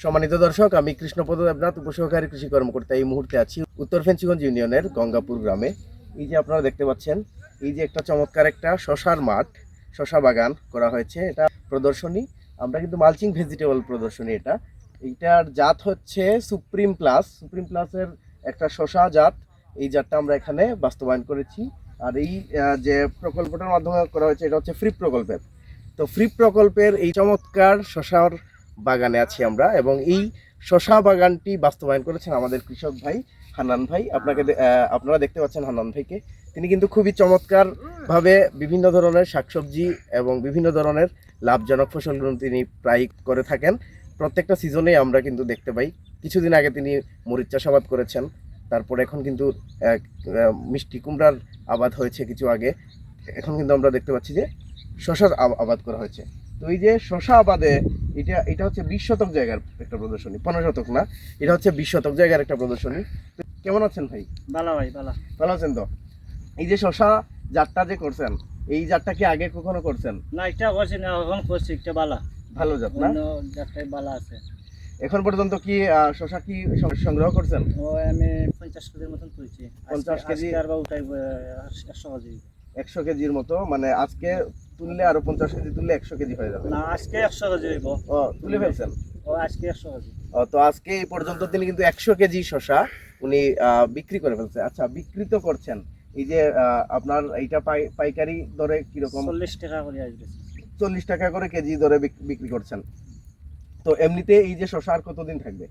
সম্মানিত দর্শক, আমি কৃষ্ণপদ দেবনাথ, উপসহকারী কৃষি কর্মকর্তা। এই মুহূর্তে আছি উত্তর ফেঞ্চিগঞ্জ ইউনিয়নের গঙ্গাপুর গ্রামে। এই যে আপনারা দেখতে পাচ্ছেন, এই যে একটা চমৎকার একটা শশার মাঠ, শশা বাগান করা হয়েছে। এটা প্রদর্শনী, আমরা কিন্তু মালচিং ভেজিটেবল প্রদর্শনী। এইটার জাত হচ্ছে সুপ্রিম প্লাস। সুপ্রিম প্লাসের একটা শশা জাত, এই জাতটা আমরা এখানে বাস্তবায়ন করেছি। আর এই যে প্রকল্পটার মাধ্যমে করা হয়েছে, এটা হচ্ছে ফ্রি প্রকল্পের। তো ফ্রি প্রকল্পের এই চমৎকার শশার বাগানে আছি আমরা, এবং এই শশা বাগানটি বাস্তবায়ন করেছেন আমাদের কৃষক ভাই হান্নান ভাই। আপনারা দেখতে পাচ্ছেন হান্নান ভাইকে। তিনি কিন্তু খুবই চমৎকার ভাবে বিভিন্ন ধরনের শাকসবজি এবং বিভিন্ন ধরনের লাভজনক ফসলগুলো তিনি প্রায় করে থাকেন। প্রত্যেকটা সিজনেই আমরা কিন্তু দেখতে পাই। কিছুদিন আগে তিনি মরিচ চাষাবাদ করেছেন, তারপর এখন কিন্তু মিষ্টি কুমড়ার আবাদ হয়েছে কিছু আগে। এখন কিন্তু আমরা দেখতে পাচ্ছি যে শশার আবাদ করা হয়েছে। তো এই যে শশা আবাদে এটা হচ্ছে 20 শতক জায়গার একটা প্রদর্শনী, 15 শতক না, এটা হচ্ছে 20 শতক জায়গার একটা প্রদর্শনী। তো কেমন আছেন ভাই? ভালো ভাই, ভালো। ভালো আছেন তো? এই যে শশা জাতটা যে করছেন, এই জাতটা কি আগে কখনো করছেন? না, এটা করছি না, এখন করছি। একটা বালা, ভালো জাত না? জাতটাই বালা আছে। এখন পর্যন্ত কি শশা কি সংগ্রহ করছেন? ও আমি 50 কেজির মতন তুলছি। 50 কেজি আর বা উঠাই 100 কেজি। 100 কেজির মতো, মানে আজকে তুললে আরো 50 কেজি তুললে 100 কেজি হয়ে যাবে। না, আজকে 100 কেজি হইব। ও, তুলে ফেলছেন? ও, আজকে 100 কেজি। তো আজকে এই পর্যন্ত তিনি কিন্তু 100 কেজি শশা উনি বিক্রি করে ফেলছে। আচ্ছা, বিক্রি তো করছেন, এই যে আপনার এইটা পাইকারি দরে কিরকম? 40 টাকা করে আসবে। 40 টাকা করে কেজি দরে বিক্রি করছেন। তো এমনিতে এই যে শশা আর কতদিন থাকবে?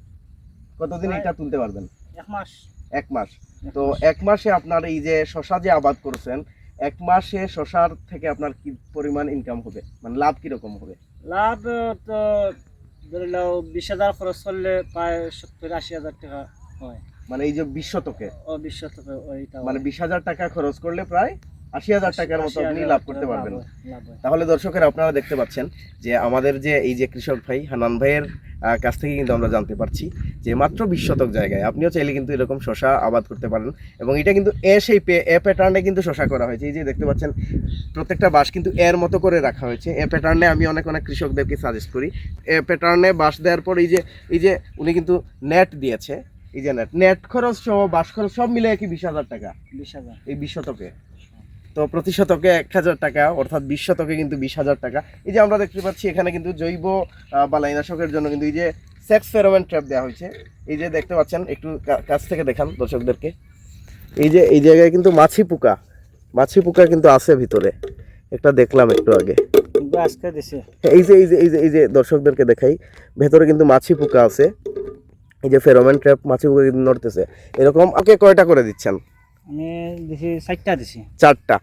কতদিন এটা তুলতে পারবেন? 1 মাস। 1 মাস। তো 1 মাসে আপনার এই যে শশা যে আবাদ করছেন, 1 মাসে শশার থেকে আপনার কি পরিমাণ ইনকাম হবে, মানে লাভ কিরকম হবে? লাভ তো ধরে নাও 20,000 খরচ করলে প্রায় 70-80,000 টাকা হয়। মানে এই যে 20 শতকে, ও 20 শতকে ওইটা মানে 20,000 টাকা খরচ করলে প্রায় 80,000 টাকার মতো আপনি লাভ করতে পারবেন। লাভ হয়। তাহলে দর্শকেরা, আপনারা দেখতে পাচ্ছেন যে আমাদের যে এই যে কৃষক ভাই হান্নান ভাইয়ের কাছ থেকে কিন্তু আমরা জানতে পারছি যে মাত্র 20 শতক জায়গায় আপনিও চাইলে কিন্তু এরকম শশা আবাদ করতে পারেন। এবং এটা কিন্তু এ প্যাটার্নে কিন্তু শশা করা হয়েছে। এই যে দেখতে পাচ্ছেন, প্রত্যেকটা বাঁশ কিন্তু এর মতো করে রাখা হয়েছে। এ প্যাটার্নে আমি অনেক কৃষকদেরকে সাজেস্ট করি। এ প্যাটার্নে বাঁশ দেওয়ার পর এই যে উনি কিন্তু নেট দিয়েছে। এই যে নেট খরচ সহ বাঁশ খরচ সব মিলে কি 20,000 টাকা? 20,000 এই 20 শতকে। তো প্রতি শতকে 1,000 টাকা, অর্থাৎ 20 শতকে কিন্তু 20,000 টাকা। এই যে আমরা দেখতে পাচ্ছি এখানে কিন্তু জৈব বালাইনাশকের জন্য কিন্তু এই যে সেক্স ফেরোমন ট্র্যাপ দেওয়া হয়েছে। এই যে দেখতে পাচ্ছেন, একটু কাছ থেকে দেখান দর্শকদেরকে। এই জায়গায় কিন্তু মাছি পোকা কিন্তু আছে ভিতরে, একটা দেখলাম একটু আগে। আজকে দিছে। এই যে দর্শকদেরকে দেখাই, ভেতরে কিন্তু মাছি পোকা আছে। এই যে ফেরোমন ট্র্যাপ, মাছি পোকা কিন্তু নড়তেছে। এরকম আগে কয়টা করে দিচ্ছেন? আমি দিছি 4টা দিছি। 4টা।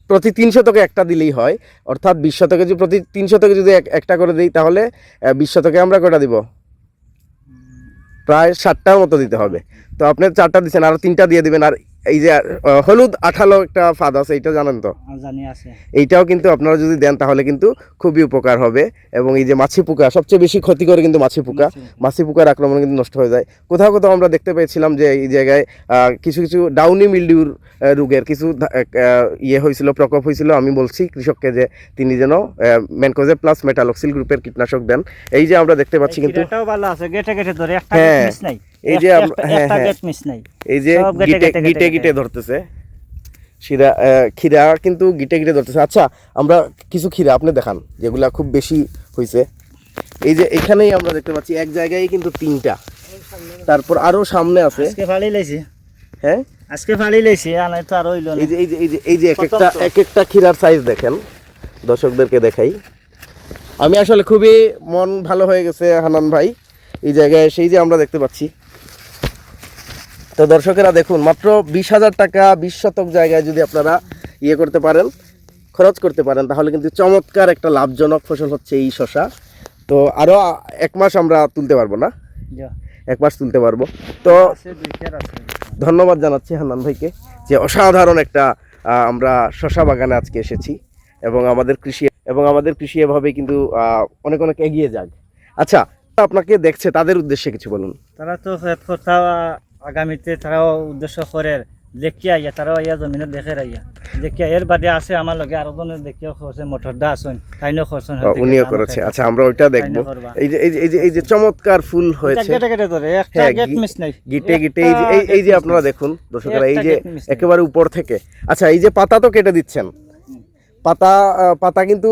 প্রতি 3 শতকে একটা দিলেই হয়, অর্থাৎ 20 শতকে যদি প্রতি 3 শতকে যদি একটা করে দিই, তাহলে 20 শতকে আমরা কয়টা দিব? প্রায় 7টার মতো দিতে হবে। তো আপনি 4টা দিচ্ছেন, আরো 3টা দিয়ে দিবেন। আর এই যে হলুদ আঠালো একটা ফাঁদ আছে, এইটা জানেন তো? জানি আছে। এইটাও কিন্তু আপনারা যদি দেন তাহলে কিন্তু খুবই উপকার হবে। এবং এই যে মাছি পোকা, সবচেয়ে বেশি ক্ষতি করে কিন্তু মাছি পোকার আক্রমণ কিন্তু নষ্ট হয়ে যায়। কোথাও আমরা দেখতে পেয়েছিলাম যে এই জায়গায় কিছু ডাউনি মিলডিউর রোগের কিছু হয়েছিল, প্রকোপ হয়েছিল। আমি বলছি কৃষককে যে তিনি যেন ম্যানকোজেব প্লাস মেটালক্সিল গ্রুপের কীটনাশক দেন। এই যে আমরা দেখতে পাচ্ছি কিন্তু এটাও ভালো আছে, গেটে ধরে একটা মিস নাই। এই যে এই যে গিটে ধরতেছে খিরা কিন্তু গিটে ধরতেছে। আচ্ছা, আমরা কিছু খিরা আপনি দেখান যেগুলা খুব বেশি হয়েছে। এই যে এখানেই আমরা দেখতে পাচ্ছি এক জায়গায় কিন্তু 3টা, তারপর আরো সামনে আছে। আজকে ফালি লাইছি। হ্যাঁ, আজকে ফালি লাইছি, আনাই তো আর হইলো না। এই যে এক একটা খিরার সাইজ দেখেন, দর্শকদেরকে দেখাই। আমি আসলে খুবই মন ভালো হয়ে গেছে হান্নান ভাই এই জায়গায় সেই যে আমরা দেখতে পাচ্ছি। তো দর্শকেরা দেখুন, মাত্র 20,000 টাকা 20 শতক জায়গায় যদি আপনারা করতে পারেন, খরচ করতে পারেন, তাহলে কিন্তু চমৎকার একটা লাভজনক ফসল হচ্ছে এই শশা। তো আরো 1 মাস আমরা তুলতে পারবো না? 1 মাস তুলতে পারবো। তো ধন্যবাদ জানাচ্ছি হান্নান ভাইকে যে অসাধারণ একটা আমরা শশা বাগানে আজকে এসেছি, এবং আমাদের কৃষি এভাবে কিন্তু অনেক এগিয়ে যাক। আচ্ছা, আপনাকে দেখছে, তাদের উদ্দেশ্যে কিছু বলুন। তারা তো আগামীতে তারাও উদ্দেশ্য করে দেখিয়া আইয়া তারাও আইয়া জমিনে দেখে আইয়া দেখিয়া এর বাদে আছে আমার লগে আরো জনে দেখিয়া খরচে মোটরদা আছেন তাইনো খরচন উনিও করেছে। আচ্ছা আমরা ওইটা দেখবো। এই যে চমৎকার ফুল হয়েছে, কেটে কেটে ধরে একটা হ্যাঁ, গেট মিস নাই গিটে গিটে এই যে আপনারা দেখুন দর্শকেরা, এই যে একেবারে উপর থেকে। আচ্ছা এই যে পাতা তো কেটে দিচ্ছেন, পাতা কিন্তু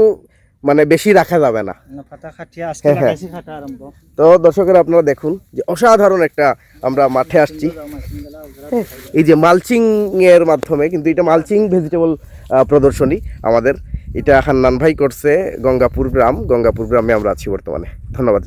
মানে বেশি রাখা যাবে না। পাতা খাটিয়া আজকে লাগাইছি খাটা আরম্ভ। তো দর্শকেরা আপনারা দেখুন যে অসাধারণ একটা আমরা মাঠে আসছি, এই যে মালচিং এর মাধ্যমে, কিন্তু এটা মালচিং ভেজিটেবল প্রদর্শনী আমাদের, এটা হান্নান ভাই করছে, গঙ্গাপুর গ্রামে আমরা আছি বর্তমানে। ধন্যবাদ।